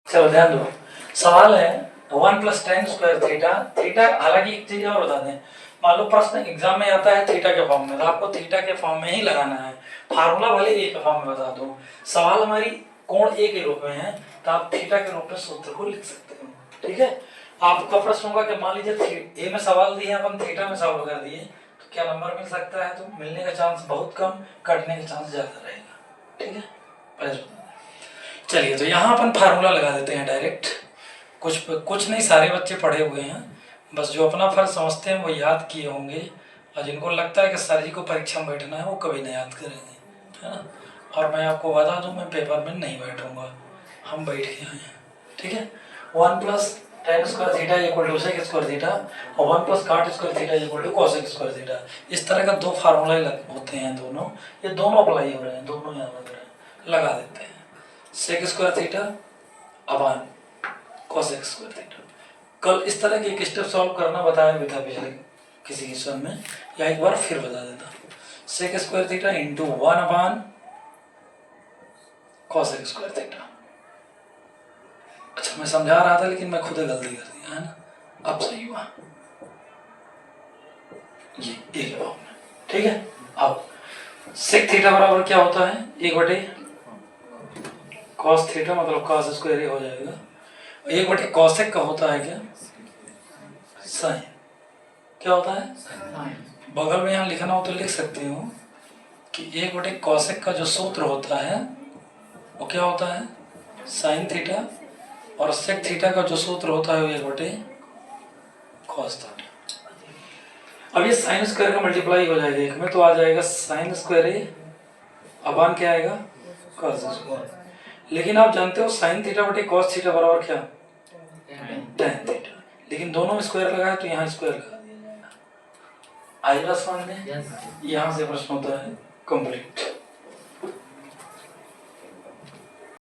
चलो ध्यान दो, सवाल है 1 + tan स्क्वायर थीटा। थीटा, हालांकि एक चीज और बता दें, मान लो प्रश्न एग्जाम में आता है थीटा के फॉर्म में, तो आपको थीटा के फॉर्म में ही लगाना है, फार्मूला वाले ए के फॉर्म में बता दो। सवाल हमारी कोण ए के रूप में है, तो आप थीटा के रूप में सूत्र को लिख सकते हो। ठीक है, आपका प्रश्न होगा कि मान लीजिए ए में सवाल दिए, अपन थीटा में सॉल्व कर दिए, तो क्या नंबर मिल सकता है? तो मिलने का चांस बहुत कम, कटने का चांस ज्यादा रहेगा। ठीक है, पहले चलिए, तो यहाँ अपन फार्मूला लगा देते हैं डायरेक्ट। कुछ नहीं, सारे बच्चे पढ़े हुए हैं, बस जो अपना फर्ज समझते हैं वो याद किए होंगे, और जिनको लगता है कि सर जी को परीक्षा में बैठना है वो कभी नहीं याद करेंगे, है ना। और मैं आपको बता दूं, मैं पेपर में नहीं बैठूंगा, हम बैठ के आए हैं। ठीक है, 1 + tan square theta = sec square theta और 1 + cot square theta = cosec square theta. इस तरह का दो फार्मूला होते हैं, दोनों ये दोनों अप्लाई हो रहे हैं, दोनों यहाँ लग रहे हैं, लगा देते हैं। sec square theta upon cosec square theta. कल इस तरह के एक स्टेप सॉल्व करना बताया भी था पिछले किसी क्वेश्चन में, या एक बार फिर बता देता। sec square theta × 1 cosec square theta. अच्छा, मैं समझा रहा था लेकिन मैं खुद गलती कर दिया, है ना। अब सही हुआ, ये एक फॉर्म में। ठीक है, अब sec थीटा बराबर क्या होता है? 1/cos थीटा, मतलब cos स्क्वायर हो जाएगा। 1/cosec का होता है क्या? साइन। क्या होता है? बगल में यहाँ लिखना हो तो लिख सकते हो कि 1/cosec का जो सूत्र होता है वो क्या होता है? साइन थीटा, और sec थीटा का जो सूत्र होता है वो 1/cos थीटा। अब ये साइन स्क्वायर का मल्टीप्लाई हो जाएगा एक में, तो आ जाएगा साइन स्क्वायर ए अपान क्या आएगा? cos square. लेकिन आप जानते हो साइन थीटा बटे cos थीटा बराबर क्या? tan theta. लेकिन दोनों में स्क्वायर लगाए तो यहाँ स्क्वायर लगा दिया जाएगा। आई बात समझ में? यहाँ से प्रश्न होता है कंप्लीट।